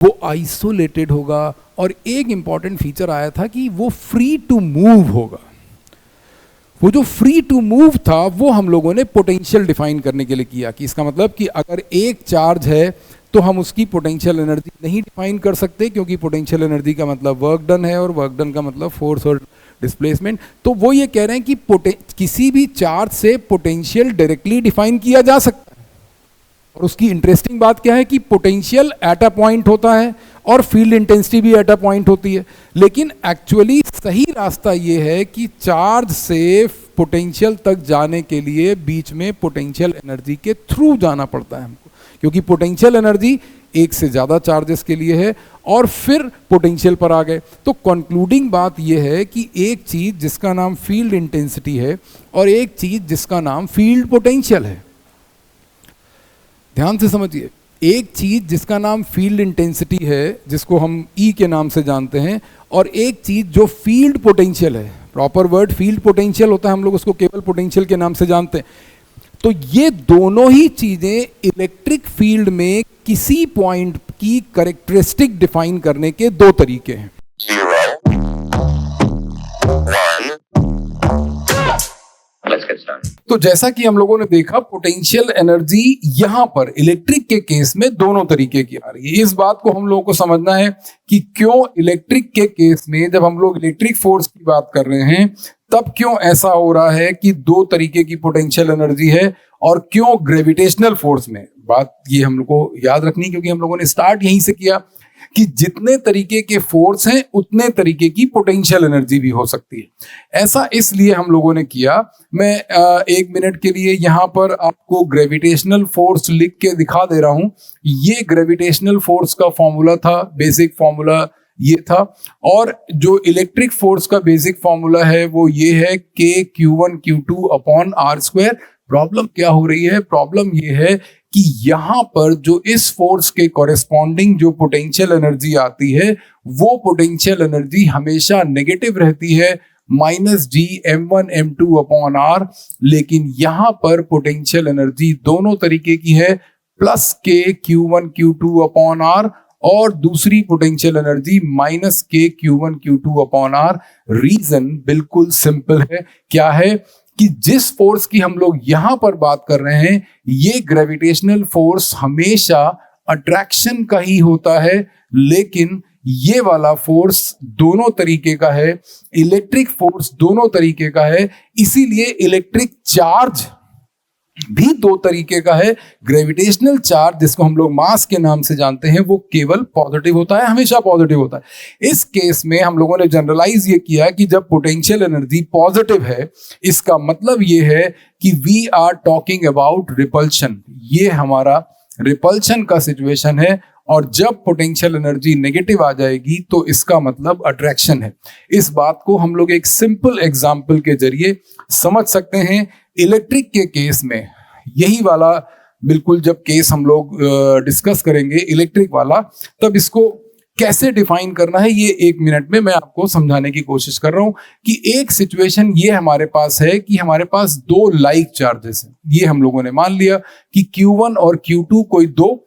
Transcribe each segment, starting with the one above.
वो आइसोलेटेड होगा, और एक इंपॉर्टेंट फीचर आया था कि वो फ्री टू मूव होगा। वो जो फ्री टू मूव था वो हम लोगों ने पोटेंशियल डिफाइन करने के लिए किया, कि इसका मतलब कि अगर एक चार्ज है तो हम उसकी पोटेंशियल एनर्जी नहीं डिफाइन कर सकते, क्योंकि पोटेंशियल एनर्जी का मतलब वर्क डन है, और वर्क डन का मतलब फोर्स और डिस्प्लेसमेंट। तो वो ये कह रहे हैं कि किसी भी चार्ज से पोटेंशियल डायरेक्टली डिफाइन किया जा सकता है। और उसकी इंटरेस्टिंग बात क्या है कि पोटेंशियल एट अ पॉइंट होता है और फील्ड इंटेंसिटी भी एट अ पॉइंट होती है, लेकिन एक्चुअली सही रास्ता ये है कि चार्ज से पोटेंशियल तक जाने के लिए बीच में पोटेंशियल एनर्जी के थ्रू जाना पड़ता है हमको, क्योंकि पोटेंशियल एनर्जी एक से ज़्यादा चार्जेस के लिए है, और फिर पोटेंशियल पर आ गए। तो कंक्लूडिंग बात यह है कि एक चीज़ जिसका नाम फील्ड इंटेंसिटी है और एक चीज़ जिसका नाम फील्ड पोटेंशियल है, ध्यान से समझिए, एक चीज जिसका नाम फील्ड इंटेंसिटी है, जिसको हम ई के नाम से जानते हैं, और एक चीज जो फील्ड पोटेंशियल है, प्रॉपर वर्ड फील्ड पोटेंशियल होता है, हम लोग उसको केवल पोटेंशियल के नाम से जानते हैं। तो ये दोनों ही चीजें इलेक्ट्रिक फील्ड में किसी पॉइंट की कैरेक्टरिस्टिक डिफाइन करने के दो तरीके हैं। तो जैसा कि हम लोगों ने देखा, पोटेंशियल एनर्जी यहां पर इलेक्ट्रिक के केस में दोनों तरीके की आ रही है। इस बात को हम लोगों को समझना है कि क्यों इलेक्ट्रिक के केस में जब हम लोग इलेक्ट्रिक फोर्स की बात कर रहे हैं तब क्यों ऐसा हो रहा है कि दो तरीके की पोटेंशियल एनर्जी है, और क्यों ग्रेविटेशनल फोर्स में, बात ये हम लोग को याद रखनी, क्योंकि हम लोगों ने स्टार्ट यहीं से किया कि जितने तरीके के फोर्स हैं उतने तरीके की पोटेंशियल एनर्जी भी हो सकती है। ऐसा इसलिए हम लोगों ने किया। मैं 1 मिनट के लिए यहां पर आपको ग्रेविटेशनल फोर्स लिख के दिखा दे रहा हूं। ये ग्रेविटेशनल फोर्स का फॉर्मूला था, बेसिक फॉर्मूला ये था, और जो इलेक्ट्रिक फोर्स का बेसिक फॉर्मूला है वो ये है K(Q1Q2)/r²। प्रॉब्लम क्या हो रही है? प्रॉब्लम ये है कि यहां पर जो इस फोर्स के कॉरेस्पॉन्डिंग जो पोटेंशियल एनर्जी आती है वो पोटेंशियल एनर्जी हमेशा नेगेटिव रहती है, -Gm1m2/r। लेकिन यहां पर पोटेंशियल एनर्जी दोनों तरीके की है, +K(Q1Q2)/r और दूसरी पोटेंशियल एनर्जी -K(Q1Q2)/r। रीजन बिल्कुल सिंपल है, क्या है कि जिस फोर्स की हम लोग यहां पर बात कर रहे हैं ये ग्रेविटेशनल फोर्स हमेशा अट्रैक्शन का ही होता है, लेकिन ये वाला फोर्स दोनों तरीके का है, इलेक्ट्रिक फोर्स दोनों तरीके का है। इसीलिए इलेक्ट्रिक चार्ज भी दो तरीके का है। ग्रेविटेशनल चार्ज जिसको हम लोग मास के नाम से जानते हैं वो केवल पॉजिटिव होता है, हमेशा पॉजिटिव होता है। इस केस में हम लोगों ने जनरलाइज ये किया कि जब पोटेंशियल एनर्जी पॉजिटिव है इसका मतलब ये है कि we are talking about repulsion. ये हमारा रिपल्शन का सिचुएशन है, और जब पोटेंशियल एनर्जी नेगेटिव आ जाएगी तो इसका मतलब अट्रैक्शन है। इस बात को हम लोग एक सिंपल एग्जांपल के जरिए समझ सकते हैं। इलेक्ट्रिक के केस में यही वाला बिल्कुल जब केस हम लोग डिस्कस करेंगे इलेक्ट्रिक वाला, तब इसको कैसे डिफाइन करना है ये 1 मिनट में मैं आपको समझाने की कोशिश कर रहा हूं। कि एक सिचुएशन ये हमारे पास है कि हमारे पास दो लाइक चार्जेस हैं। ये हम लोगों ने मान लिया कि Q1 और Q2 कोई दो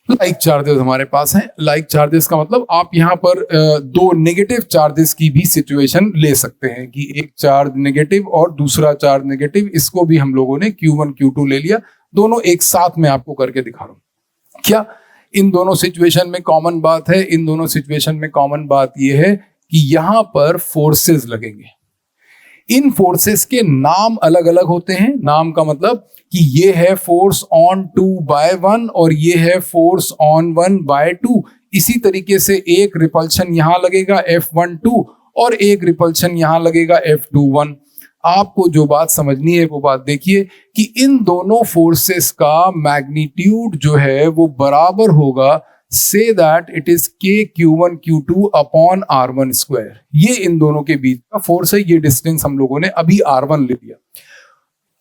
लाइक चार्जेस हमारे पास हैं। लाइक चार्जेस का मतलब आप यहां पर दो नेगेटिव चार्जेस की भी सिचुएशन ले सकते हैं कि एक चार्ज नेगेटिव और दूसरा चार्ज नेगेटिव, इसको भी हम लोगों ने Q1 Q2 ले लिया। दोनों एक साथ में आपको करके दिखा रहा हूं। क्या इन दोनों सिचुएशन में कॉमन बात है? इन दोनों सिचुएशन में कॉमन बात यह है कि यहां पर फोर्सेस लगेंगे। इन फोर्सेस के नाम अलग अलग होते हैं। नाम का मतलब कि ये है फोर्स ऑन 2/1 और ये है फोर्स ऑन 1/2। इसी तरीके से एक रिपल्शन यहां लगेगा F12 और एक रिपल्शन यहां लगेगा F21। आपको जो बात समझनी है वो बात देखिए कि इन दोनों फोर्सेस का मैग्नीट्यूड जो है वो बराबर होगा, say that it is K(Q1Q2)/r1²। ये इन दोनों के बीच का फोर्स है। ये डिस्टेंस हम लोगों ने अभी r1 ले लिया।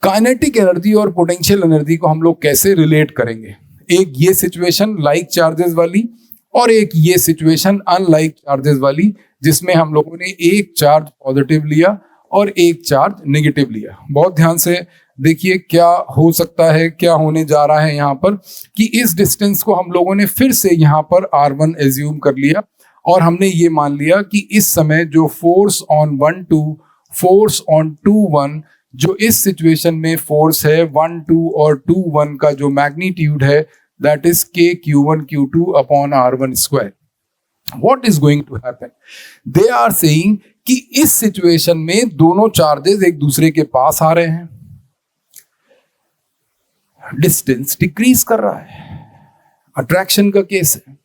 काइनेटिक एनर्जी और पोटेंशियल एनर्जी को हम लोग कैसे रिलेट करेंगे? एक ये सिचुएशन लाइक चार्जेस वाली और एक ये सिचुएशन अनलाइक चार्जेस वाली, जिसमें हम लोगों ने एक चार्ज पॉजिटिव लिया और एक चार्ज नेगेटिव लिया। बहुत ध्यान से देखिए क्या हो सकता है, क्या होने जा रहा है यहाँ पर कि इस डिस्टेंस को हम लोगों ने फिर से यहाँ पर R1 एज्यूम कर लिया और हमने ये मान लिया कि इस समय जो फोर्स ऑन 1 2 फोर्स ऑन 2 1, जो इस सिचुएशन में फोर्स है 1 2 और 2 1 का जो मैग्नीट्यूड है that is k q1 q2 upon r1 square. What is going to happen? They are saying कि इस सिचुएशन में दोनों चार्जेस एक दूसरे के पास आ रहे हैं, डिस्टेंस डिक्रीज कर रहा है, अट्रैक्शन का केस है.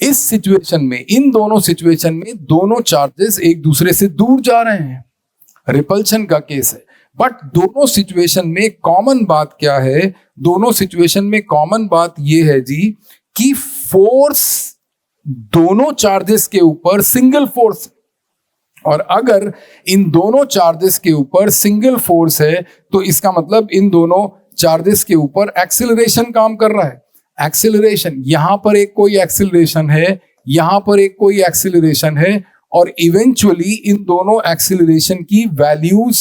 इस सिचुएशन में, इन दोनों सिचुएशन में दोनों चार्जेस एक दूसरे से दूर जा रहे हैं, रिपल्शन का केस है. बट दोनों सिचुएशन में कॉमन बात क्या है? दोनों सिचुएशन में कॉमन बात यह है जी कि फोर्स दोनों चार्जेस के ऊपर सिंगल फोर्स, और अगर इन दोनों चार्जेस के ऊपर सिंगल फोर्स है तो इसका मतलब इन दोनों चार्जेस के ऊपर एक्सेलरेशन काम कर रहा है. एक्सेलरेशन, यहां पर एक कोई एक्सेलरेशन है, यहां पर एक कोई एक्सेलरेशन है, और इवेंचुअली इन दोनों एक्सेलरेशन की वैल्यूज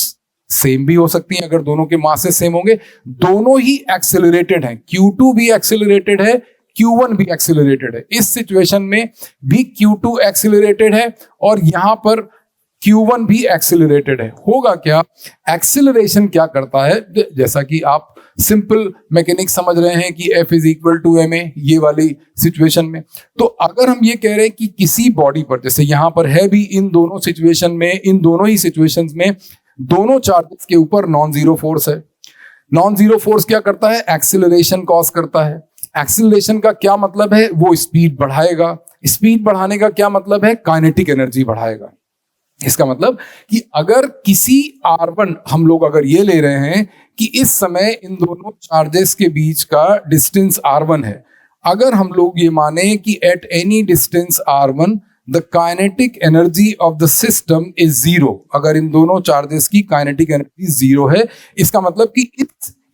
सेम भी हो सकती हैं अगर दोनों के मासेस सेम होंगे. दोनों ही एक्सेलरेटेड हैं, Q2 भी एक्सेलरेटेड है, Q1 भी एक्सेलरेटेड है. इस सिचुएशन में भी Q2 एक्सेलरेटेड है और यहां पर Q1 भी एक्सेलरेटेड है. होगा क्या? एक्सेलरेशन क्या करता है, जैसा कि आप सिंपल मैकेनिक्स समझ रहे हैं कि F is equal to ma, ये वाली सिचुएशन में. तो अगर हम ये कह रहे हैं कि किसी बॉडी पर, जैसे यहां पर है भी, इन दोनों सिचुएशन में, इन दोनों ही सिचुएशंस में दोनों चार्जेस के ऊपर नॉन जीरो फोर्स है. नॉन जीरो फोर्स क्या करता है? एक्सेलरेशन कॉज करता है. एक्सेलरेशन का क्या मतलब है? वो स्पीड बढ़ाएगा. स्पीड बढ़ाने का क्या मतलब है? काइनेटिक एनर्जी बढ़ाएगा. इसका मतलब कि अगर किसी R1, हम लोग अगर ये ले रहे हैं कि इस समय इन दोनों चार्जेस के बीच का डिस्टेंस R1 है, अगर हम लोग ये माने कि at any distance R1 the kinetic energy of the system is zero, अगर इन दोनों चार्जेस की काइनेटिक एनर्जी जीरो है, इसका मतलब कि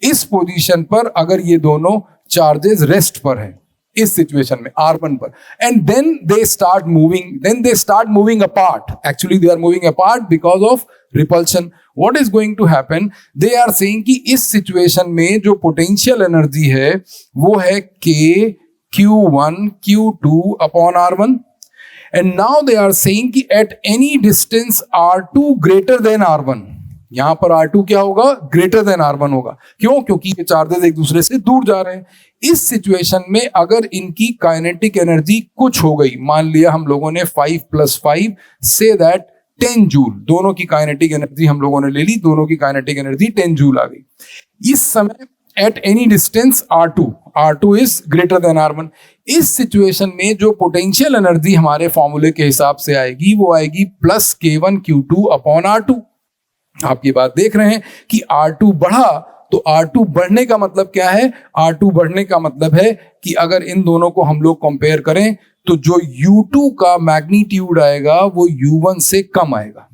इस पोजीशन पर अगर ये दोनों चार्जेस रेस्ट पर है, इस सिचुएशन में R1 पर, and then they start moving apart. Actually they are moving apart because of repulsion. What is going to happen? They are saying कि इस सिचुएशन में जो पोटेंशियल एनर्जी है वो है k q1 q2 upon r1. And now they are saying कि at any distance r2 greater than r1, यहां पर R2 क्या होगा? ग्रेटर देन R1 होगा. क्यों? क्योंकि ये चार्जेस एक दूसरे से दूर जा रहे हैं. इस सिचुएशन में अगर इनकी काइनेटिक एनर्जी कुछ हो गई, मान लिया हम लोगों ने 5 + 5 से दैट 10 जूल, दोनों की काइनेटिक एनर्जी हम लोगों ने ले ली, दोनों की काइनेटिक एनर्जी 10 जूल आ गई. इस समय eight any distance R2 is greater than R1. इस सिचुएशन में जो पोटेंशियल एनर्जी हमारे फॉर्मूले के हिसाब से आएगी वो आएगी plus k1 q2 upon R2. आप ये बात देख रहे हैं कि R2 बढ़ा, तो R2 बढ़ने का मतलब क्या है? R2 बढ़ने का मतलब है कि अगर इन दोनों को हम लोग कंपेयर करें तो जो U2 का मैग्नीट्यूड आएगा वो U1 से कम आएगा.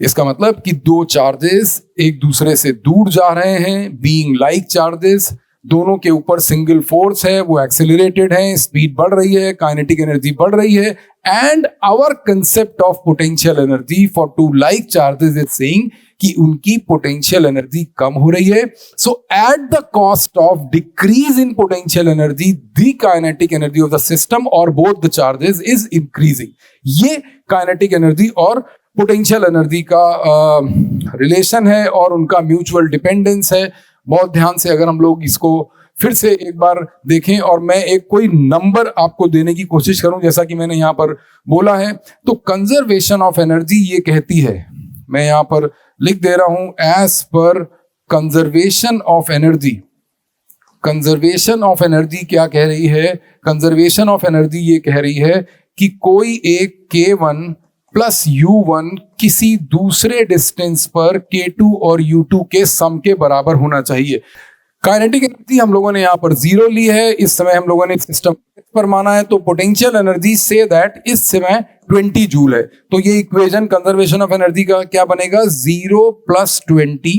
इसका मतलब कि दो चार्जेस एक दूसरे से दूर जा रहे हैं, बीइंग लाइक चार्जेस, दोनों के ऊपर सिंगल फोर्स है, वो एक्सेलरेटेड है, स्पीड बढ़ रही है, काइनेटिक एनर्जी बढ़ रही है, and our concept of potential energy for two like charges is saying कि उनकी पोटेंशियल एनर्जी कम हो रही है. So at the cost of decrease in potential energy the kinetic energy of the system और both the charges is increasing. ये kinetic energy और potential energy का रिलेशन है और उनका म्यूचुअल डिपेंडेंस है. बहुत ध्यान से अगर हम लोग इसको फिर से एक बार देखें और मैं एक कोई नंबर आपको देने की कोशिश करूं, जैसा कि मैंने यहां पर बोला है, तो कंजर्वेशन ऑफ एनर्जी ये कहती है, मैं यहां पर लिख दे रहा हूं, as per conservation of energy. Conservation of energy क्या कह रही है? कंजर्वेशन ऑफ एनर्जी ये कह रही है कि कोई एक k1 प्लस U1 किसी दूसरे डिस्टेंस पर K2 और U2 के सम के बराबर होना चाहिए. काइनेटिक एनर्जी हम लोगों ने यहां पर 0 ली है, इस समय हम लोगों ने सिस्टम पर माना है, तो पोटेंशियल एनर्जी से दैट इस समय 20 जूल है. तो ये इक्वेशन कंजर्वेशन ऑफ एनर्जी का क्या बनेगा? 0 + 20.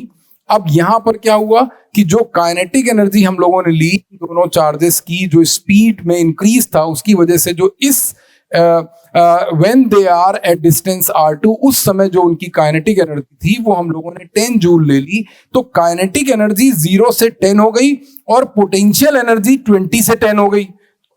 अब यहां पर क्या हुआ कि जो काइनेटिक एनर्जी हम लोगों ने ली दोनों चार्जेस की, जो स्पीड में इंक्रीज था उसकी वजह से जो इस when they are at distance r2, उस समय जो उनकी काइनेटिक एनर्जी थी वो हम लोगों ने 10 जूल ले ली, तो काइनेटिक एनर्जी 0 से 10 हो गई और पोटेंशियल एनर्जी 20 से 10 हो गई।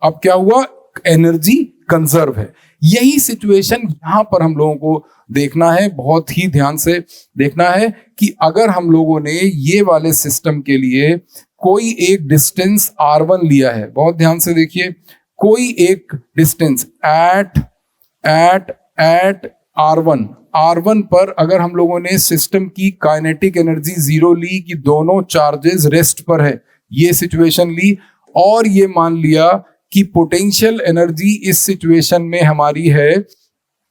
अब क्या हुआ, एनर्जी कंजर्व है। यही सिचुएशन यहां पर हम लोगों को देखना है, बहुत ही ध्यान से देखना है कि अगर हम लोगों ने ये वाले सिस्टम के लिए कोई एक डिस्टेंस r1 लिया है, बहुत ध्यान से देखिए, कोई एक डिस्टेंस एट r1 पर अगर हम लोगों ने सिस्टम की काइनेटिक एनर्जी 0 ली कि दोनों चार्जेस रेस्ट पर है, ये सिचुएशन ली, और ये मान लिया कि पोटेंशियल एनर्जी इस सिचुएशन में हमारी है,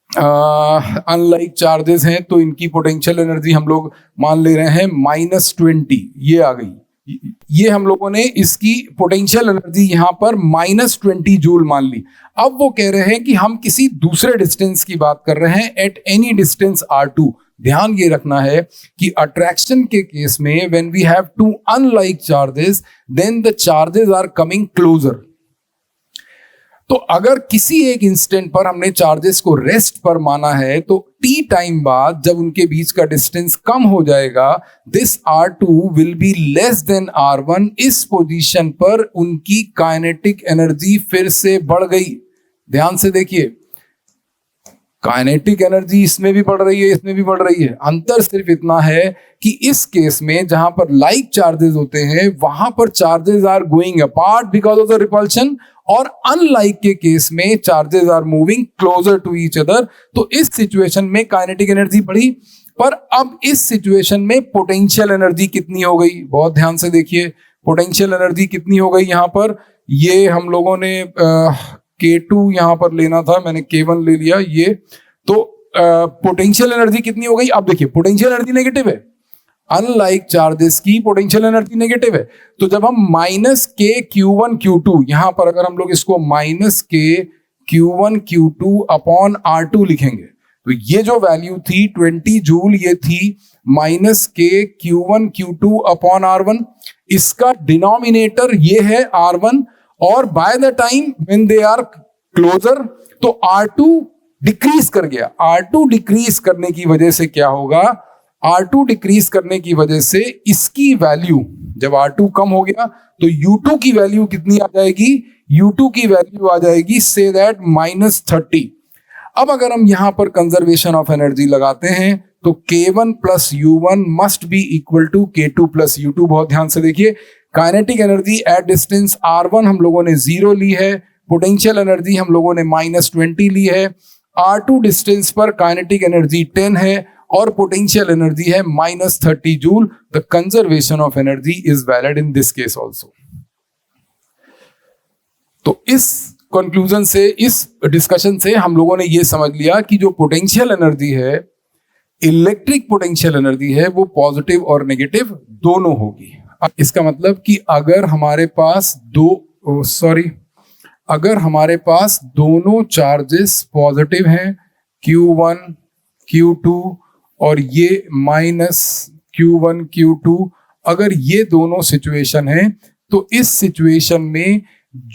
अनलाइक चार्जेस हैं तो इनकी पोटेंशियल एनर्जी हम लोग मान ले रहे हैं -20, ये आ गई। ये हम लोगों ने इसकी पोटेंशियल एनर्जी यहां पर -20 जूल मान ली। अब वो कह रहे हैं कि हम किसी दूसरे डिस्टेंस की बात कर रहे हैं, एट एनी डिस्टेंस r2। ध्यान ये रखना है कि अट्रैक्शन के केस में when we have two unlike charges then the charges are coming closer. तो अगर किसी एक इंस्टेंट पर हमने चार्जेस को रेस्ट पर माना है तो t टाइम बाद जब उनके बीच का डिस्टेंस कम हो जाएगा, this r2 will be less than r1। इस पोजीशन पर उनकी काइनेटिक एनर्जी फिर से बढ़ गई। ध्यान से देखिए, काइनेटिक एनर्जी इसमें भी बढ़ रही है, इसमें भी बढ़ रही है। अंतर सिर्फ इतना है कि इस केस में जहां पर लाइक चार्जेस होते हैं वहां पर charges are going apart because of the repulsion, और अनलाइक के केस में charges are moving closer to each other. तो इस सिचुएशन में काइनेटिक एनर्जी बढ़ी, पर अब इस सिचुएशन में पोटेंशियल एनर्जी कितनी हो गई, बहुत ध्यान से देखिए, पोटेंशियल एनर्जी कितनी हो गई यहां पर। ये हम लोगों ने K2 यहां पर लेना था, मैंने K1 ले लिया। ये तो पोटेंशियल एनर्जी कितनी हो गई, अब देखिए पोटेंशियल एनर्जी नेगेटिव है, अनलाइक चार्जेस की पोटेंशियल एनर्जी नेगेटिव है। तो जब हम -k Q1 Q2, यहां पर अगर हम लोग इसको -k Q1 Q2 upon R2 लिखेंगे तो ये जो वैल्यू थी 20 जूल, ये थी -k Q1 Q2 upon R1। इसका डिनोमिनेटर ये है R1, और by the time when they are closer तो R2 डिक्रीज कर गया। R2 डिक्रीज करने की वजह से क्या होगा, R2 डिक्रीज करने की वजह से इसकी वैल्यू, जब R2 कम हो गया तो U2 की वैल्यू कितनी आ जाएगी, U2 की वैल्यू आ जाएगी से दैट -30। अब अगर हम यहां पर कंजर्वेशन ऑफ एनर्जी लगाते हैं तो K1 plus U1 must be equal to K2 plus U2। बहुत ध्यान से देखिए, kinetic energy at distance R1 हम लोगों ने 0 ली है, पोटेंशियल एनर्जी हम लोगों ने -20 ली है, R2 डिस्टेंस पर काइनेटिक एनर्जी 10 है और पोटेंशियल एनर्जी है -30 joule. The conservation of energy is valid in this case also. तो इस कंक्लूजन से, इस डिस्कशन से हम लोगों ने यह समझ लिया कि जो पोटेंशियल एनर्जी है, इलेक्ट्रिक पोटेंशियल एनर्जी है, वो पॉजिटिव और नेगेटिव दोनों होगी। इसका मतलब कि अगर हमारे पास दोनों चार्जेस पॉजिटिव हैं, Q1 Q2 और ये -Q1 Q2, अगर ये दोनों सिचुएशन है तो इस सिचुएशन में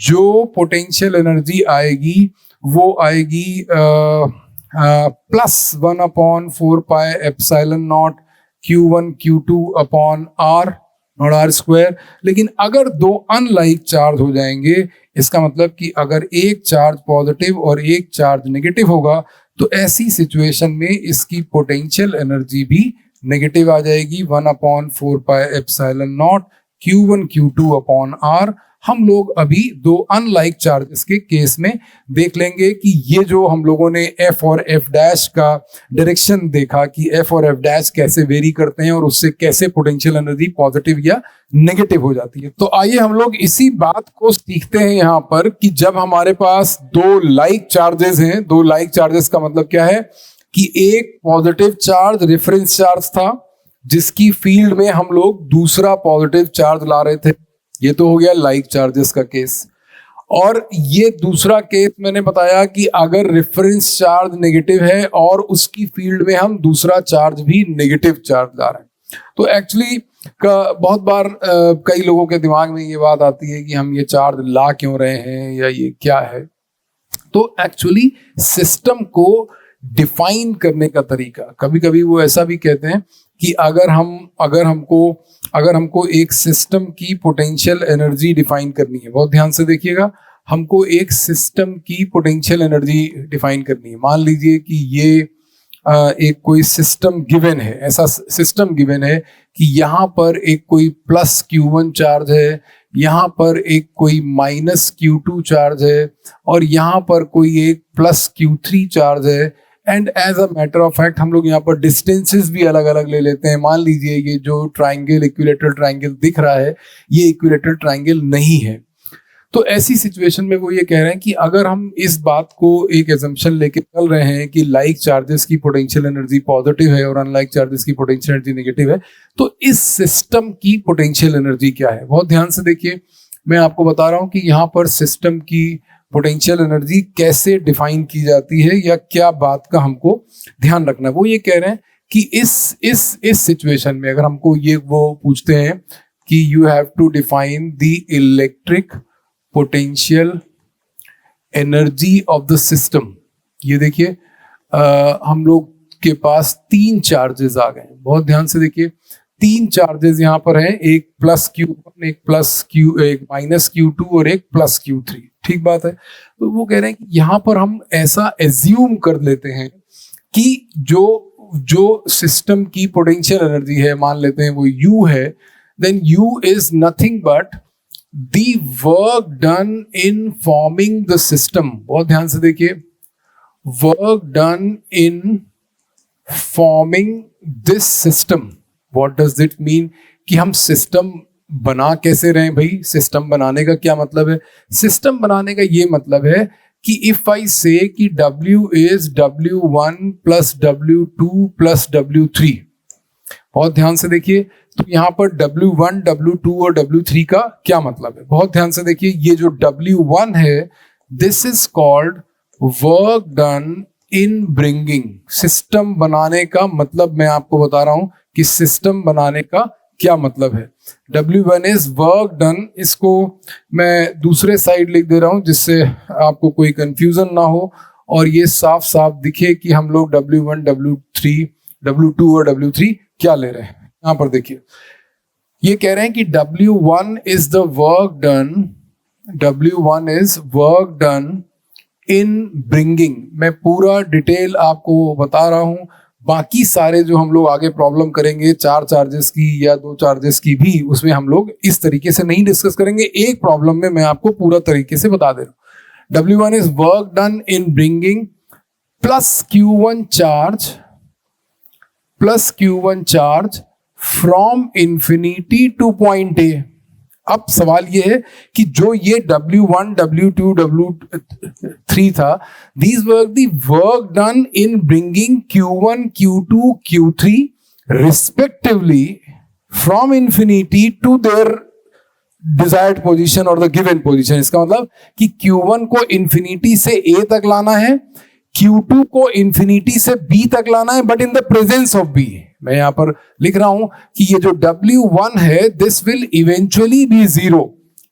जो पोटेंशियल एनर्जी आएगी वो आएगी +1/4πε0 Q1 Q2 upon R, not R²। लेकिन अगर दो अनलाइक चार्ज हो जाएंगे, इसका मतलब कि अगर एक चार्ज पॉजिटिव और एक चार्ज नेगेटिव होगा तो ऐसी सिचुएशन में इसकी पोटेंशियल एनर्जी भी नेगेटिव आ जाएगी, 1/4πε0 Q1 Q2 अपॉन R। हम लोग अभी दो अनलाइक चार्जेस के केस में देख लेंगे कि ये जो हम लोगों ने F और F डैश का डायरेक्शन देखा कि F और F डैश कैसे वेरी करते हैं और उससे कैसे पोटेंशियल एनर्जी पॉजिटिव या नेगेटिव हो जाती है। तो आइए हम लोग इसी बात को सीखते हैं यहाँ पर कि जब हमारे पास दो लाइक चार्जेस हैं, दो लाइक चार्जेस का मतलब क्या है कि एक पॉजिटिव चार्ज रेफरेंस चार्ज था जिसकी फील्ड में हम लोग दूसरा पॉजिटिव चार्ज ला रहे थे, ये तो हो गया लाइक चार्जेस का केस। और ये दूसरा केस मैंने बताया कि अगर रेफरेंस चार्ज नेगेटिव है और उसकी फील्ड में हम दूसरा चार्ज भी नेगेटिव चार्ज ला रहे हैं। तो एक्चुअली बहुत बार कई लोगों के दिमाग में ये बात आती है कि हम ये चार्ज ला क्यों रहे हैं या ये क्या है। तो एक्चुअली सिस्टम को डिफाइन करने का तरीका, कभी कभी वो ऐसा भी कहते हैं कि अगर हमको एक सिस्टम की पोटेंशियल एनर्जी डिफाइन करनी है, बहुत ध्यान से देखिएगा, हमको एक सिस्टम की पोटेंशियल एनर्जी डिफाइन करनी है। मान लीजिए कि ये एक कोई सिस्टम गिवन है, ऐसा सिस्टम गिवन है कि यहाँ पर एक कोई प्लस Q1 चार्ज है, यहाँ पर एक कोई माइनस Q2 चार्ज है, और यहाँ पर कोई एक प्लस Q3 चार्ज है। And as a matter of fact हम लोग यहाँ पर डिस्टेंसेस भी अलग अलग ले लेते हैं। मान लीजिए ये जो ट्राइंगल, इक्विलेटरल ट्राइंगल दिख रहा है, ये इक्विलेटरल ट्राइंगल नहीं है। तो ऐसी सिचुएशन में वो ये कह रहे हैं कि अगर हम इस बात को एक एजम्पशन लेके चल रहे हैं कि लाइक चार्जेस की पोटेंशियल एनर्जी पॉजिटिव है और अनलाइक चार्जेस की पोटेंशियल एनर्जी नेगेटिव है, तो इस सिस्टम की पोटेंशियल एनर्जी क्या है। बहुत ध्यान से देखिए, मैं आपको बता रहा हूं कि यहाँ पर सिस्टम की पोटेंशियल एनर्जी कैसे डिफाइन की जाती है या क्या बात का हमको ध्यान रखना है। वो ये कह रहे हैं कि इस सिचुएशन में अगर हमको ये वो पूछते हैं कि you have to define the electric potential energy of the system. ये देखिए हम लोग के पास 3 चार्जेस आ गए। बहुत ध्यान से देखिए, 3 चार्जेस यहाँ पर हैं, एक प्लस Q1, एक माइनस Q2 और एक प्लस Q3। ठीक बात है। तो वो कह रहे हैं कि यहाँ पर हम ऐसा एज्यूम कर लेते हैं कि जो सिस्टम की पोटेंशियल एनर्जी है, मान लेते हैं वो U है, then U is nothing but the work done in forming the system। बहुत ध्यान से देखिए, work done in forming this system। what does it mean कि हम सिस्टम बना कैसे रहे हैं भाई। सिस्टम बनाने का क्या मतलब है? सिस्टम बनाने का ये मतलब है कि इफ आई से कि W is W1 plus W2 plus W3। बहुत ध्यान से देखिए, तो यहाँ पर W1, W2 और W3 का क्या मतलब है। बहुत ध्यान से देखिए, ये जो W1 है, this is called work done in bringing. System बनाने का मतलब मैं आपको बता रहा हूं कि सिस्टम बनाने का क्या मतलब है। W1 is work done. इसको मैं दूसरे साइड लिख दे रहा हूं जिससे आपको कोई कंफ्यूजन ना हो और ये साफ साफ दिखे कि हम लोग W1, W3, W2 और W3 क्या ले रहे हैं। यहां पर देखिए, ये कह रहे हैं कि W1 is the work done, W1 is work done in bringing। मैं पूरा डिटेल आपको बता रहा हूं, बाकी सारे जो हम लोग आगे प्रॉब्लम करेंगे 4 चार्जेस की या 2 चार्जेस की भी, उसमें हम लोग इस तरीके से नहीं डिस्कस करेंगे। एक प्रॉब्लम में मैं आपको पूरा तरीके से बता दे रहा हूं। W1 is work done in bringing plus Q1 charge from infinity to point A। अब सवाल ये है कि जो ये W1, W2, W3 था, these were the work done in bringing Q1, Q2, Q3 respectively from infinity to their desired position or the given position। इसका मतलब कि Q1 को infinity से A तक लाना है, Q2 को infinity से B तक लाना है, but in the presence of B। मैं यहां पर लिख रहा हूं कि ये जो W1 है, दिस विल इवेंचुअली बी 0,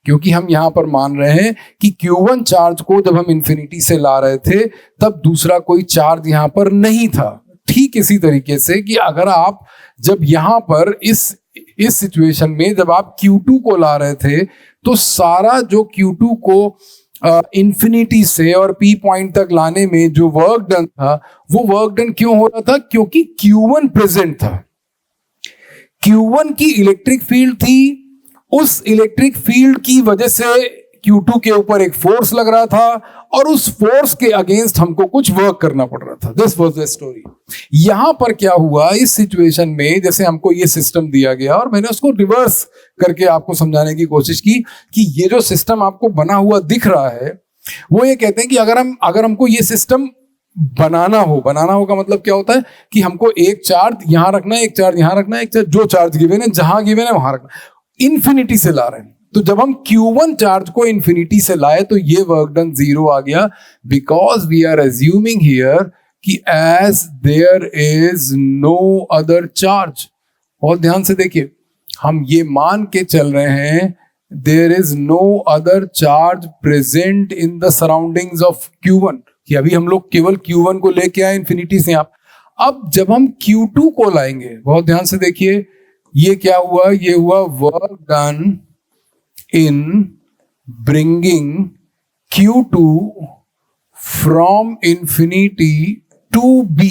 क्योंकि हम यहां पर मान रहे हैं कि Q1 चार्ज को जब हम इंफिनिटी से ला रहे थे तब दूसरा कोई चार्ज यहां पर नहीं था। ठीक इसी तरीके से कि अगर आप जब यहां पर इस सिचुएशन में जब आप Q2 को ला रहे थे तो सारा जो Q2 को इंफिनिटी से और P पॉइंट तक लाने में जो वर्क डन था, वो वर्क डन क्यों हो रहा था? क्योंकि Q1 प्रेजेंट था। Q1 की इलेक्ट्रिक फील्ड थी, उस इलेक्ट्रिक फील्ड की वजह से Q2 के ऊपर एक फोर्स लग रहा था और उस फोर्स के अगेंस्ट हमको कुछ वर्क करना पड़ रहा था। This was the story. यहां पर क्या हुआ इस सिचुएशन में, जैसे हमको ये सिस्टम दिया गया और मैंने उसको रिवर्स करके आपको समझाने की कोशिश की कि ये जो सिस्टम आपको बना हुआ दिख रहा है, वो ये कहते हैं कि अगर हमको ये सिस्टम बनाना हो का मतलब क्या होता है कि हमको एक चार्ज यहां रखना है, एक चार्ज यहां रखना है, एक चार्ज जो चार्ज गिवन है जहां गिवन है वहां रखना, इंफिनिटी से ला रहे हैं। तो जब हम Q1 चार्ज को इंफिनिटी से लाए तो ये वर्क डन 0 आ गया, because we are assuming here कि as there is no other charge. और ध्यान से देखिए, हम ये मान के चल रहे हैं there is no other charge present in the surroundings of Q1, कि अभी हम लोग केवल Q1 को लेके आए इंफिनिटी से आप। अब जब हम Q2 को लाएंगे, बहुत ध्यान से देखिए, ये क्या हुआ, ये हुआ work done in bringing Q2 from infinity to B।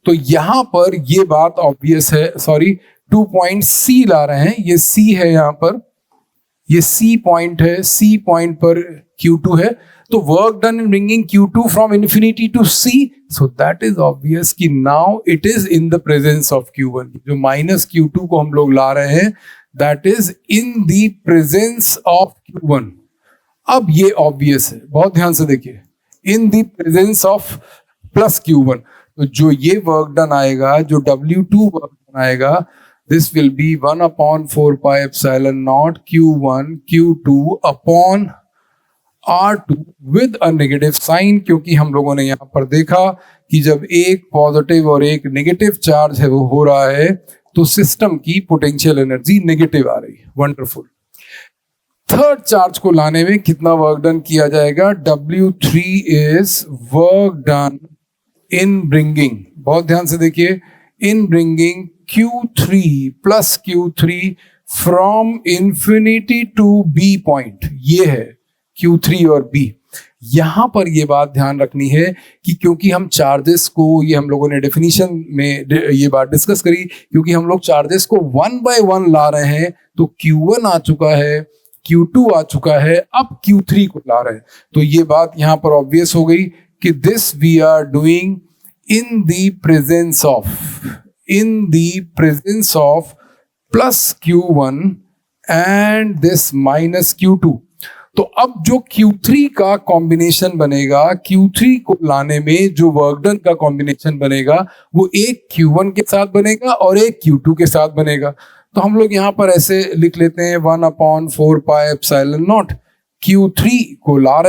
तो यहां पर ये बात ऑब्वियस है, सॉरी 2 पॉइंट C ला रहे हैं, ये C है, यहां पर ये C पॉइंट है, C पॉइंट पर Q2 है। तो work done in bringing Q2 from infinity to C, so that is obvious कि now it is in the presence of Q1। जो माइनस Q2 को हम लोग ला रहे हैं, that is in the presence of Q1। अब ये ऑब्वियस है, बहुत ध्यान से देखिए, इन the presence of plus Q1। तो जो ये वर्क डन आएगा, जो W2 वर्क डन आएगा, this will be 1/4 pi epsilon naught Q1 Q2 upon R2 with a negative sign, क्योंकि हम लोगों ने यहाँ पर देखा कि जब एक पॉजिटिव और एक नेगेटिव चार्ज है वो हो रहा है, तो सिस्टम की पोटेंशियल एनर्जी नेगेटिव आ रही है। वंडरफुल। थर्ड चार्ज को लाने में कितना वर्क डन किया जाएगा? W3 is work done in bringing, बहुत ध्यान से देखिए, in bringing Q3 plus Q3 from infinity to B point. ये है Q3 और B। यहां पर ये बात ध्यान रखनी है कि क्योंकि हम चार्जेस को, ये हम लोगों ने डेफिनेशन में ये बात डिस्कस करी, क्योंकि हम लोग चार्जेस को 1 by 1 ला रहे हैं, तो Q1 आ चुका है, Q2 आ चुका है, अब Q3 को ला रहे हैं। तो ये बात यहां पर ऑब्वियस हो गई कि this we are doing in the presence of plus Q1 and this minus Q2। तो अब जो Q3 का कॉम्बिनेशन बनेगा, Q3 को लाने में जो वर्क डन का कॉम्बिनेशन बनेगा, वो एक Q1 के साथ बनेगा और एक Q2 के साथ बनेगा। तो हम लोग यहां पर ऐसे लिख लेते हैं 1/4 pi epsilon naught। Q3 को ला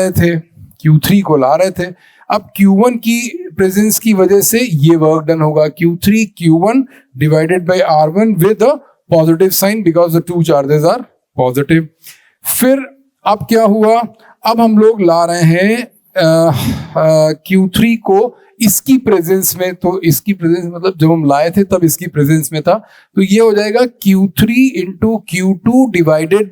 रहे थे, अब Q1 की प्रेजेंस की वजह से ये वर्क डन होगा, Q3 Q1 divided by R1 with a positive sign because the two charges are positive. फिर अब क्या हुआ, अब हम लोग ला रहे हैं Q3 को इसकी प्रेजेंस में, तो इसकी प्रेजेंस मतलब जब हम लाए थे तब इसकी प्रेजेंस में था, तो ये हो जाएगा Q3 into Q2 divided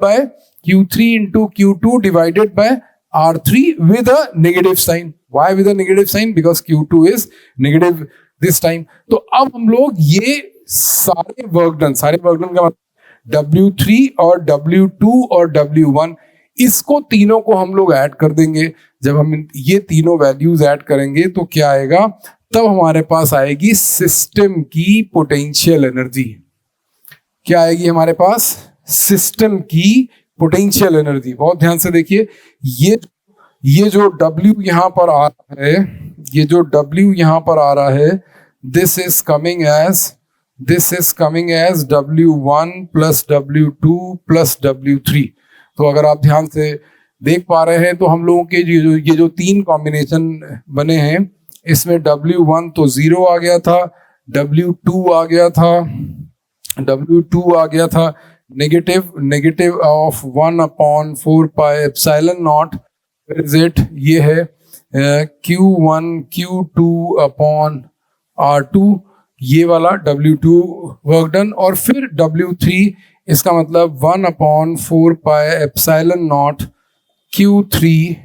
by R3 with a negative sign। Why with a negative sign? Because Q2 is negative this time। तो अब हम लोग ये सारे वर्क डन का मतलब W3 और W2 और W1, इसको तीनों को हम लोग ऐड कर देंगे। जब हम ये तीनों वैल्यूज ऐड करेंगे तो क्या आएगा, तब हमारे पास आएगी सिस्टम की पोटेंशियल एनर्जी। क्या आएगी हमारे पास? सिस्टम की पोटेंशियल एनर्जी। बहुत ध्यान से देखिए, ये जो W यहां पर आ रहा है, this is coming as W1 plus W2 plus W3। तो अगर आप ध्यान से देख पा रहे हैं तो हम लोगों के ये जो तीन कॉम्बिनेशन बने हैं, इसमें W1 तो 0 आ गया था, W2 आ गया था negative of 1/4 pi epsilon naught। Is it, ये है Q1 Q2 अपॉन R2, ये वाला W2 वर्क डन, और फिर W3, इसका मतलब 1/4 pi epsilon naught Q3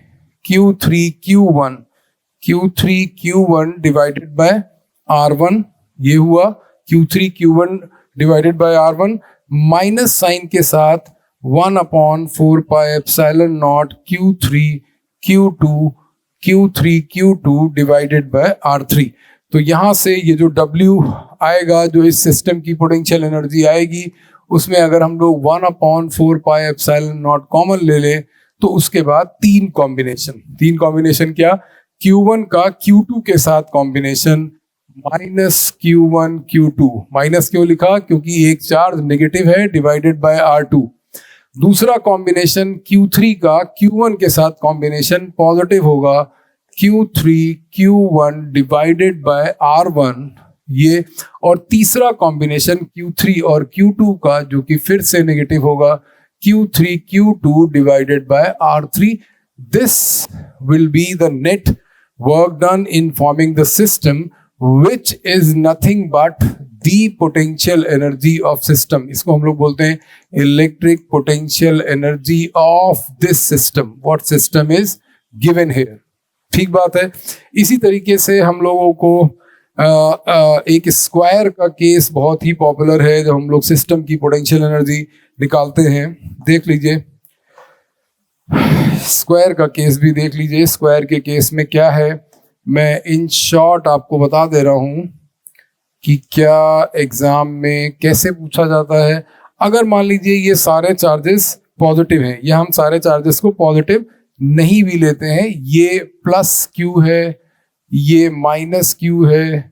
Q1 divided by R1। ये हुआ Q3 Q1 divided by R1 minus sign के साथ 1/4 pi epsilon naught Q3 Q2 divided by R3। तो यहां से ये जो W आएगा, जो इस सिस्टम की पोटेंशियल एनर्जी आएगी, उसमें अगर हम लोग 1/4 pi epsilon naught कॉमन ले लें, तो उसके बाद तीन कॉम्बिनेशन क्या, Q1 का Q2 के साथ combination minus Q1 Q2। Minus क्यों लिखा? क्योंकि एक चार्ज नेगेटिव है, डिवाइडेड बाय R2। दूसरा कॉम्बिनेशन Q3 का Q1 के साथ कॉम्बिनेशन पॉजिटिव होगा, Q3 Q1 divided by R1 ये, और तीसरा कॉम्बिनेशन Q3 और Q2 का जो कि फिर से नेगेटिव होगा, Q3 Q2 divided by R3. This will be the net work done in forming the system, which is nothing but the potential energy of system. इसको हम लोग बोलते हैं electric potential energy of this system. What system is given here? ठीक बात है। इसी तरीके से हम लोगों को एक स्क्वायर का केस बहुत ही पॉपुलर है जब हम लोग सिस्टम की पोटेंशियल एनर्जी निकालते हैं। देख लीजिए स्क्वायर का केस भी देख लीजिए। स्क्वायर के केस में क्या है, मैं इन शॉर्ट आपको बता दे रहा हूं कि क्या एग्जाम में कैसे पूछा जाता है। अगर मान लीजिए ये सारे चार्जेस पॉजिटिव हैं, या हम सारे चार्जेस को पॉजिटिव नहीं भी लेते हैं, ये प्लस क्यू है, ये माइनस क्यू है,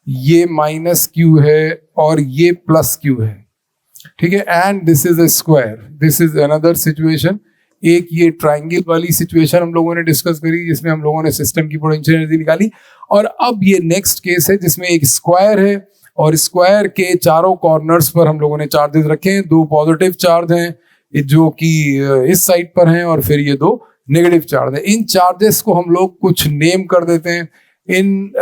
ये माइनस क्यू है और ये प्लस क्यू है, ठीक है। And this is a square, this is another situation. एक ये ट्रायंगल वाली सिचुएशन हम लोगों ने डिस्कस करी जिसमें हम लोगों ने सिस्टम की पोटेंशियल एनर्जी निकाली। और अब ये नेक्स्ट केस है जिसमें एक स्क्वायर है और स्क्वायर के चारों कॉर्नर्स पर हम लोगों ने चार्जेस रखे हैं। दो पॉजिटिव चार्ज हैं जो कि इस साइड पर हैं और फिर ये दो नेगेटिव चार्ज है। इन चार्जेस को हम लोग कुछ नेम कर देते हैं, इन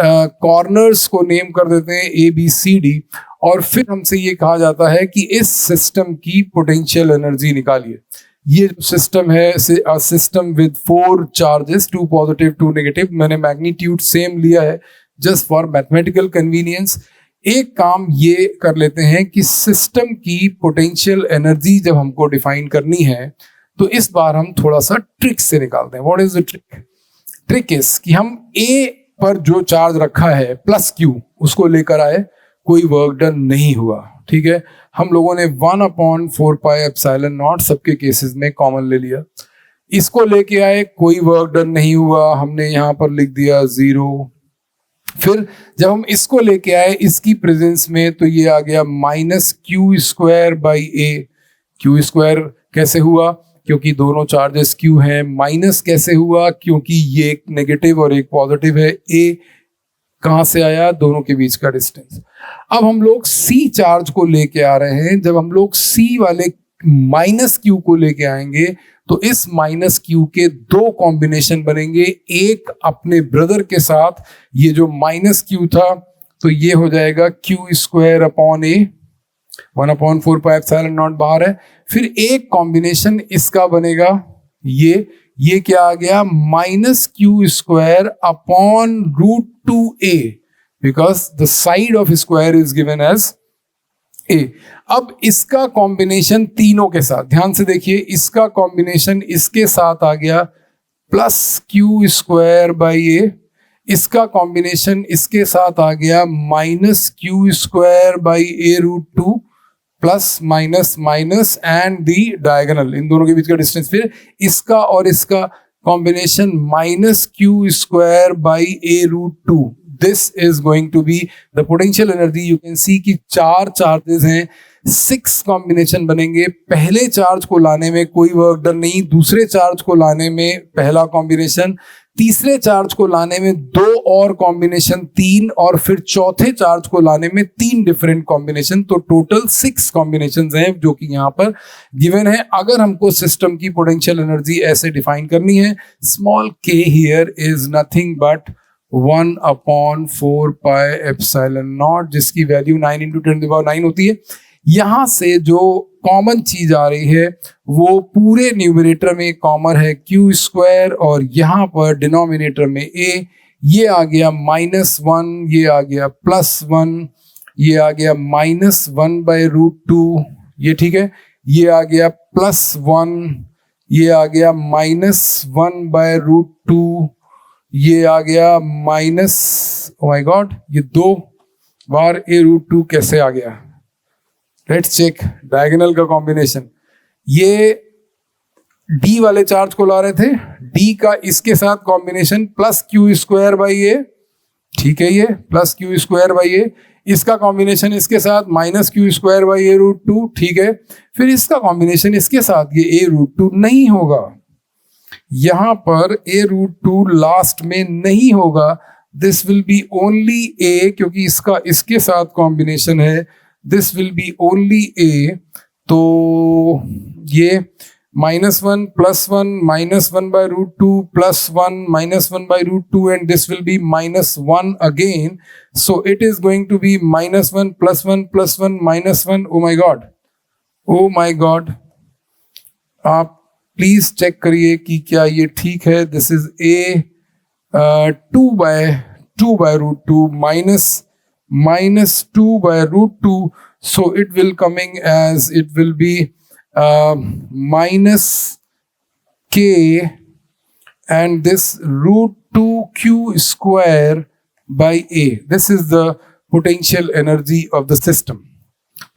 कॉर्नर्स को नेम कर देते हैं ABCD, और फिर हमसे ये कहा जाता है कि इस सिस्टम की पोटेंशियल एनर्जी निकालिए। ये जो सिस्टम है system with 4 charges, 2 positive 2 negative. मैंने मैग्नीट्यूड सेम लिया है जस्ट फॉर मैथमेटिकल कन्वीनियंस। एक काम ये कर लेते हैं कि सिस्टम की पोटेंशियल एनर्जी जब हमको डिफाइन करनी है तो इस बार हम थोड़ा सा ट्रिक से निकालते हैं। What is the trick? Trick is कि हम A पर जो चार्ज रखा है प्लस क्यू उसको लेकर आए, कोई वर्क डन नहीं हुआ, ठीक है। हम लोगों ने 1/4 पाई एप्सिलॉन नॉट सबके केसेस में कॉमन ले लिया। इसको लेके आए, कोई वर्क डन नहीं हुआ, हमने यहाँ पर लिख दिया 0। फिर जब हम इसको लेके आए इसकी प्रेजेंस में तो ये आ गया -Q² A। क्यू स्क्वायर कैसे हुआ? क्योंकि दोनों चार्जेस Q हैं। माइनस कैसे हुआ? क्योंकि ये एक नेगेटिव और एक पॉजिटिव है। A कहाँ से आया? दोनों के बीच का डिस्टेंस। अब हम लोग C चार्ज को लेके आ रहे हैं। जब हम लोग C वाले -Q को लेके आएंगे तो इस -Q के 2 कॉम्बिनेशन बनेंगे। एक अपने ब्रदर के साथ, ये जो -Q था तो ये हो जाएगा Q² upon A, 1/4 pi epsilon not बाहर है। फिर एक कॉम्बिनेशन इसका बनेगा, ये क्या आ गया? -Q² upon √2A, because the side of square is given as A। अब इसका कॉम्बिनेशन तीनों के साथ, ध्यान से देखिए, इसका कॉम्बिनेशन इसके साथ आ गया +Q² A। इसका कॉम्बिनेशन इसके साथ आ गया -Q² A√2 plus minus minus and the diagonal, इन दोनों के बीच का डिस्टेंस। फिर इसका और इसका combination -Q² A√2। This is going to be the potential energy. You can see कि 4 चार्जेस हैं, 6 कॉम्बिनेशन बनेंगे। पहले चार्ज को लाने में कोई वर्क डन नहीं, दूसरे चार्ज को लाने में पहला कॉम्बिनेशन, तीसरे चार्ज को लाने में 2 और कॉम्बिनेशन 3, और फिर चौथे चार्ज को लाने में 3 डिफरेंट कॉम्बिनेशन। तो टोटल 6 कॉम्बिनेशंस हैं जो कि यहाँ पर गिवन है। अगर हमको सिस्टम की पोटेंशियल एनर्जी ऐसे डिफाइन करनी है, small k here is nothing but 1/4 pi epsilon not, जिसकी वैल्यू 9 × 10⁹ होती है। यहां से जो कॉमन चीज आ रही है वो पूरे न्यूमरेटर में कॉमन है Q², और यहाँ पर डिनोमिनेटर में A। ये आ गया -1, ये आ गया +1, ये आ गया -1/√2, ये ठीक है। ये आ गया +1, ये आ गया -1/√2, ये आ गया ओह माय गॉड, ये 2 बार A√2 कैसे आ गया? लेट्स चेक डायगोनल का कॉम्बिनेशन। ये D वाले चार्ज को ला रहे थे, D का इसके साथ कॉम्बिनेशन +Q² A, ठीक है, ये +Q² A। इसका कॉम्बिनेशन इसके साथ -Q² A√2, ठीक है। फिर इसका कॉम्बिनेशन इसके साथ, ये A√2 नहीं होगा, यहां पर A√2 लास्ट में नहीं होगा। This will be only A, क्योंकि इसका इसके साथ कॉम्बिनेशन है। This will be only A। तो ये -1 +1 -1 by √2 +1 -1 by √2 and this will be -1 again. So it is going to be -1 +1 +1 -1. Oh my God. Oh my God. आप प्लीज चेक करिए कि क्या ये ठीक है. This is a 2 by √2 minus 2 by √2. So it will coming as, it will be minus k and this √2q square by a. This is the potential energy of the system.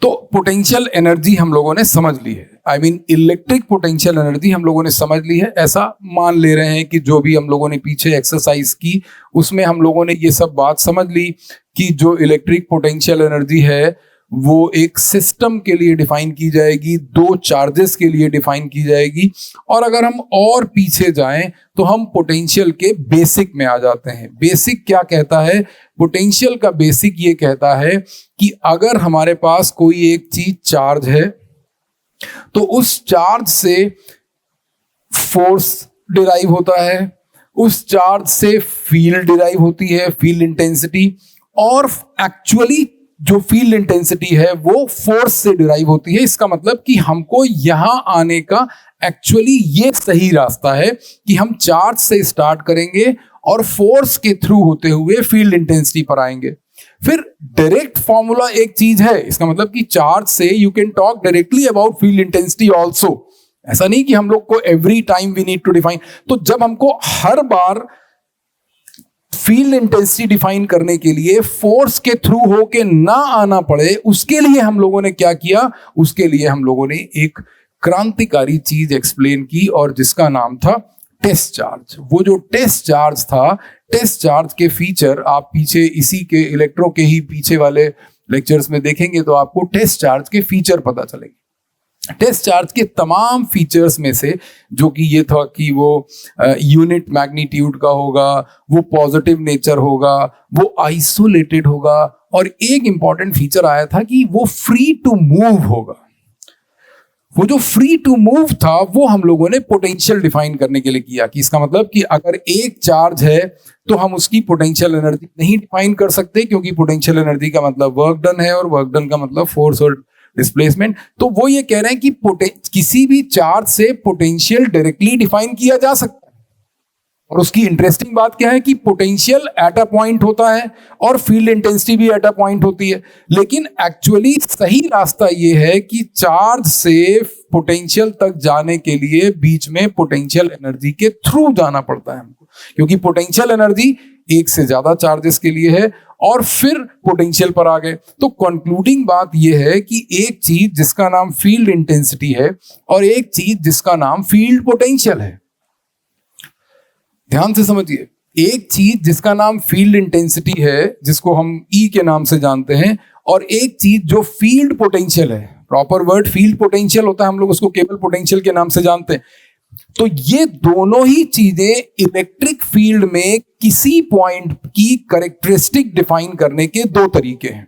तो potential energy हम लोगों ने समझ ली है. I mean electric potential energy हम लोगों ने समझ ली है. ऐसा मान ले रहे हैं कि जो भी हम लोगों ने पीछे एक्सरसाइज की उसमें हम लोगों ने ये सब बात समझ ली कि जो इलेक्ट्रिक पोटेंशियल एनर्जी है वो एक सिस्टम के लिए डिफाइन की जाएगी, दो चार्जेस के लिए डिफाइन की जाएगी. और अगर हम और पीछे जाएं तो हम पोटेंशियल के बेसिक में आ जाते हैं. बेसिक क्या कहता है? पोटेंशियल का बेसिक ये कहता है कि अगर हमारे पास कोई एक चीज चार्ज है तो उस चार्ज से फोर्स डिराइव होता है, उस चार्ज से फील्ड डिराइव होती है, फील्ड इंटेंसिटी. और एक्चुअली जो फील्ड इंटेंसिटी है वो फोर्स से डिराइव होती है. इसका मतलब कि हमको यहां आने का एक्चुअली ये सही रास्ता है कि हम चार्ज से स्टार्ट करेंगे और फोर्स के थ्रू होते हुए फील्ड इंटेंसिटी पर आएंगे. फिर डायरेक्ट फॉर्मूला एक चीज है. इसका मतलब कि चार्ज से you can talk directly about field intensity also. ऐसा नहीं कि हम लोग को every time we need to define. तो जब हमको हर बार फील्ड इंटेंसिटी डिफाइन करने के लिए फोर्स के थ्रू होके ना आना पड़े, उसके लिए हम लोगों ने क्या किया? उसके लिए हम लोगों ने एक क्रांतिकारी चीज एक्सप्लेन की और जिसका नाम था टेस्ट चार्ज. वो जो टेस्ट चार्ज था, टेस्ट चार्ज के फीचर आप पीछे इसी के इलेक्ट्रो के ही पीछे वाले लेक्चर्स में देखेंगे तो आपको टेस्ट चार्ज के फीचर पता चलेंगे. टेस्ट चार्ज के तमाम फीचर्स में से जो कि ये था कि वो यूनिट मैग्नीट्यूड का होगा, वो पॉजिटिव नेचर होगा, वो आइसोलेटेड होगा और एक इंपॉर्टेंट फीचर आया था कि वो फ्री टू मूव होगा. वो जो फ्री टू मूव था वो हम लोगों ने पोटेंशियल डिफाइन करने के लिए किया कि इसका मतलब कि अगर एक चार्ज है तो हम उसकी पोटेंशियल एनर्जी नहीं डिफाइन कर सकते क्योंकि पोटेंशियल एनर्जी का मतलब वर्क डन है और वर्क डन का मतलब फोर्स और डिस्प्लेसमेंट. तो वो ये कह रहे हैं कि किसी भी चार्ज से पोटेंशियल डायरेक्टली डिफाइन किया जा सकता है. और उसकी इंटरेस्टिंग बात क्या है कि पोटेंशियल एट अ पॉइंट होता है और फील्ड इंटेंसिटी भी एट अ पॉइंट होती है. लेकिन एक्चुअली सही रास्ता ये है कि चार्ज से पोटेंशियल तक जाने के लिए बीच में पोटेंशियल एनर्जी के थ्रू जाना पड़ता है हमको, क्योंकि पोटेंशियल एनर्जी एक से ज्यादा चार्जेस के लिए है और फिर पोटेंशियल पर आ गए. तो कंक्लूडिंग बात यह है कि एक चीज जिसका नाम फील्ड इंटेंसिटी है और एक चीज जिसका नाम फील्ड पोटेंशियल है. ध्यान से समझिए, एक चीज जिसका नाम फील्ड इंटेंसिटी है जिसको हम ई के नाम से जानते हैं और एक चीज जो फील्ड पोटेंशियल है. प्रॉपर वर्ड फील्ड पोटेंशियल होता है, हम लोग उसको केवल पोटेंशियल के नाम से जानते हैं. तो ये दोनों ही चीजें इलेक्ट्रिक फील्ड में किसी पॉइंट की कैरेक्टरिस्टिक डिफाइन करने के दो तरीके हैं.